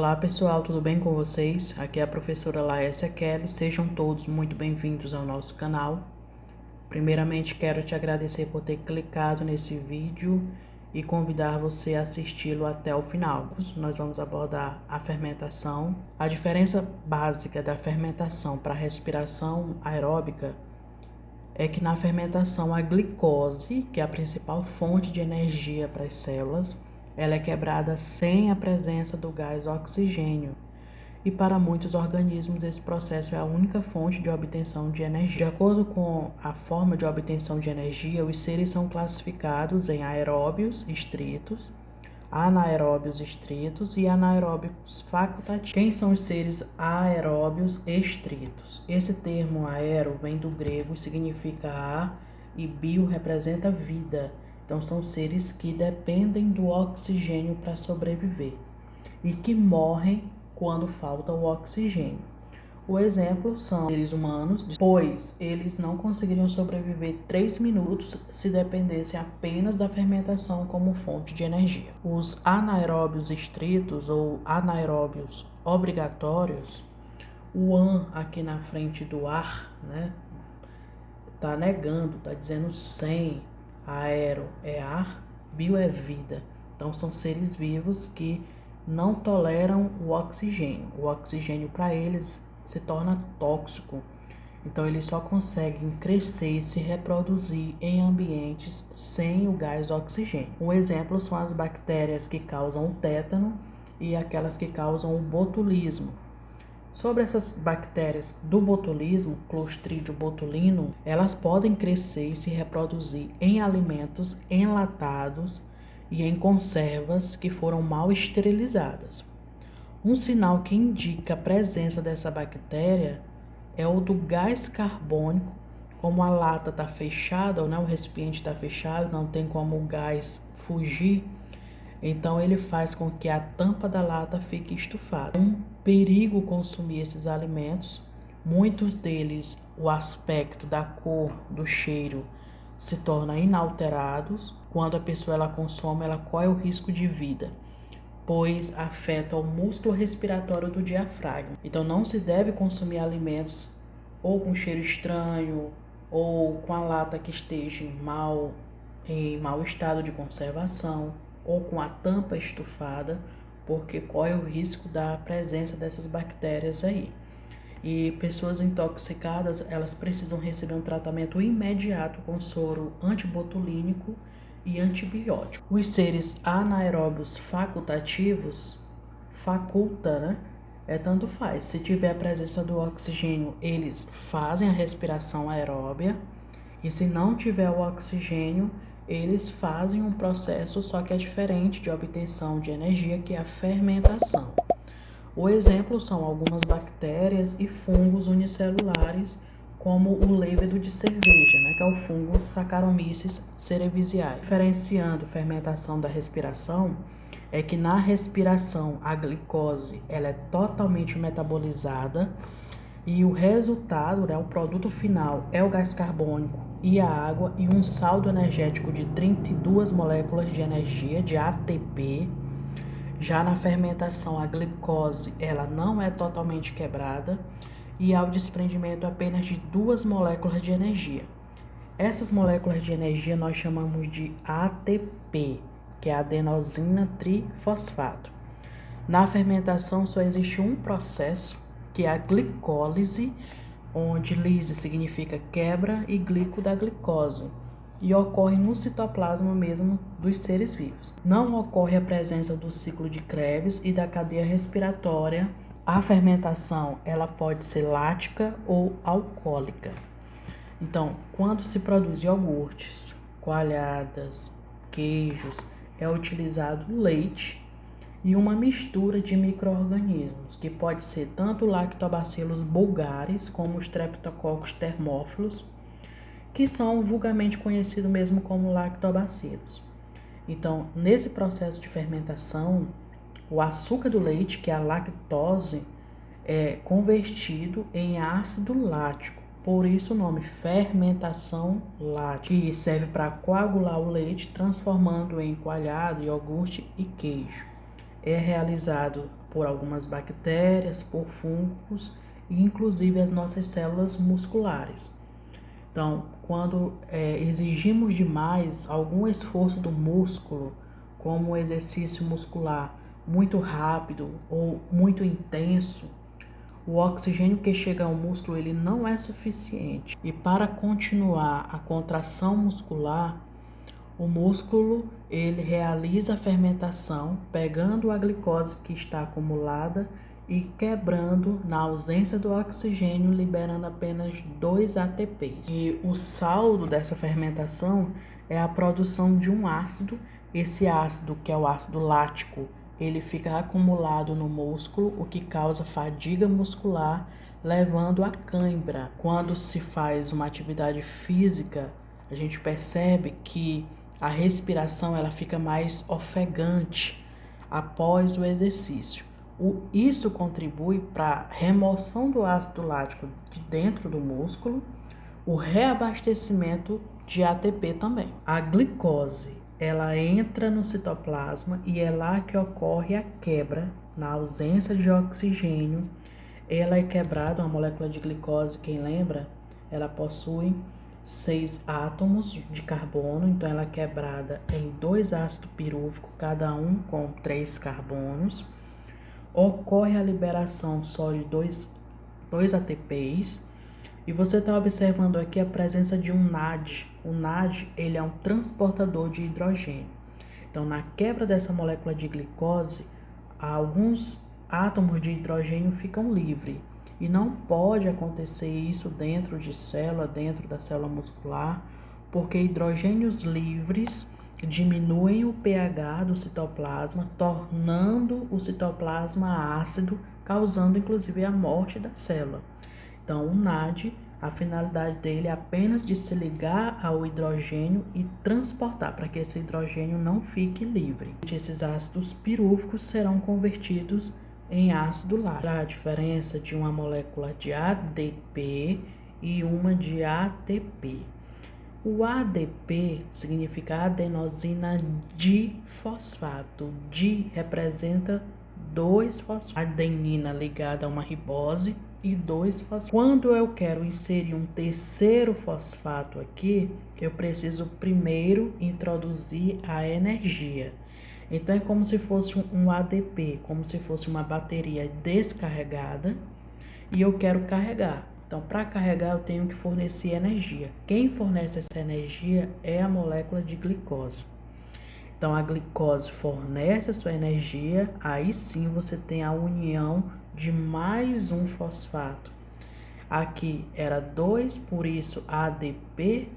Olá pessoal, tudo bem com vocês? Aqui é a professora Laécia Kelly, sejam todos muito bem-vindos ao nosso canal. Primeiramente quero te agradecer por ter clicado nesse vídeo e convidar você a assisti-lo até o final. Nós vamos abordar a fermentação. A diferença básica da fermentação para a respiração aeróbica é que na fermentação a glicose, que é a principal fonte de energia para as células, ela é quebrada sem a presença do gás oxigênio. E para muitos organismos esse processo é a única fonte de obtenção de energia. De acordo com a forma de obtenção de energia, os seres são classificados em aeróbios estritos, anaeróbios estritos e anaeróbios facultativos. Quem são os seres aeróbios estritos? Esse termo aero vem do grego e significa ar e bio representa vida. Então são seres que dependem do oxigênio para sobreviver e que morrem quando falta o oxigênio. O exemplo são seres humanos, pois eles não conseguiriam sobreviver 3 minutos se dependessem apenas da fermentação como fonte de energia. Os anaeróbios estritos ou anaeróbios obrigatórios, o an aqui na frente do ar, né, tá negando, tá dizendo sem, aero é ar, bio é vida. Então são seres vivos que não toleram o oxigênio. O oxigênio para eles se torna tóxico. Então eles só conseguem crescer e se reproduzir em ambientes sem o gás oxigênio. Um exemplo são as bactérias que causam o tétano e aquelas que causam o botulismo. Sobre essas bactérias do botulismo, Clostridium botulinum, elas podem crescer e se reproduzir em alimentos enlatados e em conservas que foram mal esterilizadas. Um sinal que indica a presença dessa bactéria é o do gás carbônico, como a lata está fechada, ou o recipiente está fechado, não tem como o gás fugir, então ele faz com que a tampa da lata fique estufada. É um perigo consumir esses alimentos, muitos deles, o aspecto da cor, do cheiro, se torna inalterados. Quando a pessoa ela consome, ela corre o risco de vida, pois afeta o músculo respiratório do diafragma. Então não se deve consumir alimentos ou com cheiro estranho ou com a lata que esteja em mau estado de conservação ou com a tampa estufada, porque corre o risco da presença dessas bactérias aí. E pessoas intoxicadas, elas precisam receber um tratamento imediato com soro antibotulínico e antibiótico. Os seres anaeróbios facultativos, tanto faz. Se tiver a presença do oxigênio, eles fazem a respiração aeróbia, e se não tiver o oxigênio, eles fazem um processo, só que é diferente de obtenção de energia, que é a fermentação. O exemplo são algumas bactérias e fungos unicelulares, como o levedo de cerveja, que é o fungo Saccharomyces cerevisiae. Diferenciando fermentação da respiração, é que na respiração a glicose ela é totalmente metabolizada e o resultado, o produto final, é o gás carbônico e a água e um saldo energético de 32 moléculas de energia, de ATP. Já na fermentação, a glicose ela não é totalmente quebrada e há o desprendimento apenas de 2 moléculas de energia. Essas moléculas de energia nós chamamos de ATP, que é adenosina trifosfato. Na fermentação só existe um processo, que é a glicólise, onde lise significa quebra e glico da glicose, e ocorre no citoplasma mesmo dos seres vivos. Não ocorre a presença do ciclo de Krebs e da cadeia respiratória. A fermentação ela pode ser lática ou alcoólica. Então, quando se produz iogurtes, coalhadas, queijos, é utilizado leite e uma mistura de micro-organismos, que pode ser tanto lactobacillus bulgaris como os streptococcus thermophilus, que são vulgarmente conhecidos mesmo como lactobacilos. Então, nesse processo de fermentação, o açúcar do leite, que é a lactose, é convertido em ácido lático. Por isso o nome fermentação lática, que serve para coagular o leite, transformando em coalhada, iogurte e queijo. É realizado por algumas bactérias, por fungos e inclusive as nossas células musculares. Então, quando exigimos demais algum esforço do músculo, como um exercício muscular muito rápido ou muito intenso, o oxigênio que chega ao músculo ele não é suficiente. E para continuar a contração muscular, o músculo ele realiza a fermentação, pegando a glicose que está acumulada e quebrando na ausência do oxigênio, liberando apenas 2 ATPs. E o saldo dessa fermentação é a produção de um ácido. Esse ácido, que é o ácido lático, ele fica acumulado no músculo, o que causa fadiga muscular, levando a cãibra. Quando se faz uma atividade física, a gente percebe que a respiração ela fica mais ofegante após o exercício. Isso contribui para a remoção do ácido lático de dentro do músculo, o reabastecimento de ATP também. A glicose, ela entra no citoplasma e é lá que ocorre a quebra, na ausência de oxigênio. Ela é quebrada, uma molécula de glicose, quem lembra, ela possui 6 átomos de carbono, então ela é quebrada em 2 ácidos pirúvicos, cada um com 3 carbonos. Ocorre a liberação só de 2 ATPs. E você está observando aqui a presença de um NAD. O NAD ele é um transportador de hidrogênio. Então, na quebra dessa molécula de glicose, alguns átomos de hidrogênio ficam livres. E não pode acontecer isso dentro de célula, dentro da célula muscular, porque hidrogênios livres diminuem o pH do citoplasma, tornando o citoplasma ácido, causando inclusive a morte da célula. Então, o NAD, a finalidade dele é apenas de se ligar ao hidrogênio e transportar para que esse hidrogênio não fique livre. Esses ácidos pirúvicos serão convertidos em ácido lático. A diferença de uma molécula de ADP e uma de ATP. O ADP significa adenosina difosfato. Di representa 2 fosfatos. Adenina ligada a uma ribose e 2 fosfatos. Quando eu quero inserir um terceiro fosfato aqui, eu preciso primeiro introduzir a energia. Então é como se fosse um ADP, como se fosse uma bateria descarregada e eu quero carregar. Então, para carregar, eu tenho que fornecer energia. Quem fornece essa energia é a molécula de glicose. Então, a glicose fornece a sua energia, aí sim você tem a união de mais um fosfato. Aqui era 2, por isso ADP,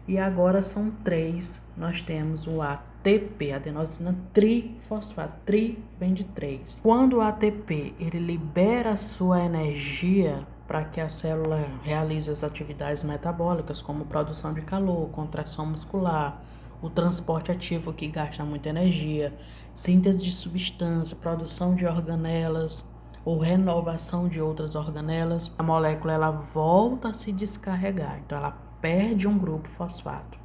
e agora são 3. Nós temos o ATP, adenosina trifosfato. Tri vem de 3. Quando o ATP ele libera a sua energia para que a célula realize as atividades metabólicas, como produção de calor, contração muscular, o transporte ativo que gasta muita energia, síntese de substância, produção de organelas ou renovação de outras organelas, a molécula ela volta a se descarregar, então ela perde um grupo fosfato.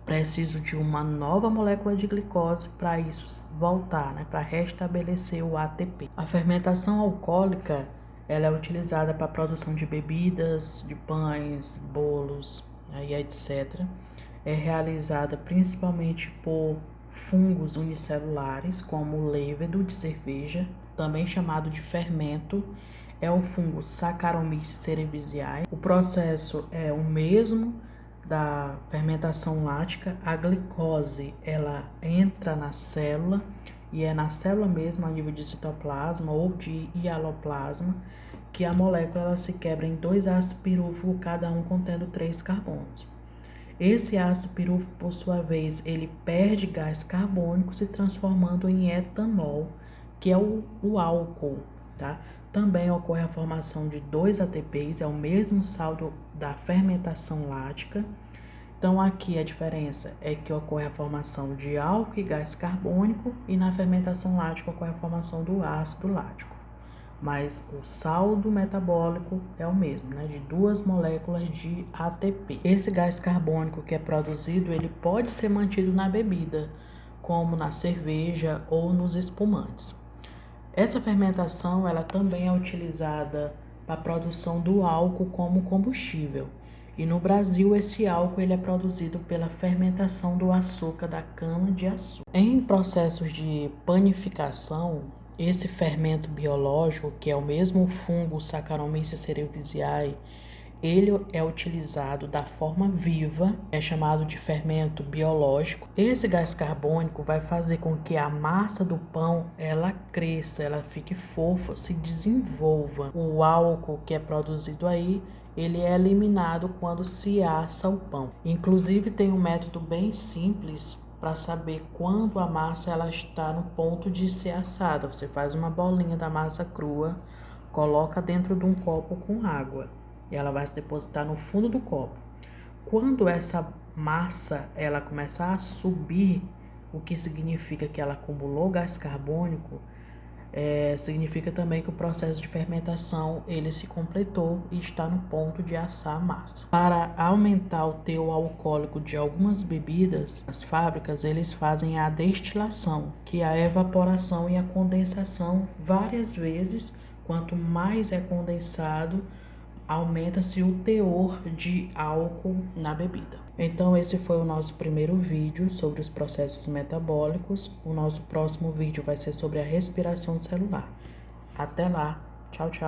Preciso de uma nova molécula de glicose para isso voltar, para restabelecer o ATP. A fermentação alcoólica ela é utilizada para a produção de bebidas, de pães, bolos, e etc. É realizada principalmente por fungos unicelulares, como o levedo de cerveja, também chamado de fermento, é o fungo Saccharomyces cerevisiae. O processo é o mesmo da fermentação lática. A glicose ela entra na célula e é na célula mesmo, a nível de citoplasma ou de hialoplasma, que a molécula ela se quebra em 2 ácidos pirúvicos, cada um contendo 3 carbonos. Esse ácido pirúvico, por sua vez, ele perde gás carbônico, se transformando em etanol, que é o álcool, tá? Também ocorre a formação de 2 ATPs, é o mesmo saldo da fermentação lática. Então, aqui a diferença é que ocorre a formação de álcool e gás carbônico e na fermentação lática ocorre a formação do ácido lático. Mas o saldo metabólico é o mesmo, de 2 moléculas de ATP. Esse gás carbônico que é produzido, ele pode ser mantido na bebida, como na cerveja ou nos espumantes. Essa fermentação ela também é utilizada para a produção do álcool como combustível. E no Brasil esse álcool ele é produzido pela fermentação do açúcar da cana-de-açúcar. Em processos de panificação, esse fermento biológico, que é o mesmo fungo Saccharomyces cerevisiae, ele é utilizado da forma viva, é chamado de fermento biológico. Esse gás carbônico vai fazer com que a massa do pão ela cresça, ela fique fofa, se desenvolva. O álcool que é produzido aí, ele é eliminado quando se assa o pão. Inclusive tem um método bem simples para saber quando a massa ela está no ponto de ser assada. Você faz uma bolinha da massa crua, coloca dentro de um copo com água e ela vai se depositar no fundo do copo. Quando essa massa ela começar a subir, o que significa que ela acumulou gás carbônico, significa também que o processo de fermentação ele se completou e está no ponto de assar a massa. Para aumentar o teor alcoólico de algumas bebidas, as fábricas eles fazem a destilação, que é a evaporação e a condensação várias vezes. Quanto mais é condensado, aumenta-se o teor de álcool na bebida. Então esse foi o nosso primeiro vídeo sobre os processos metabólicos. O nosso próximo vídeo vai ser sobre a respiração celular. Até lá, tchau, tchau.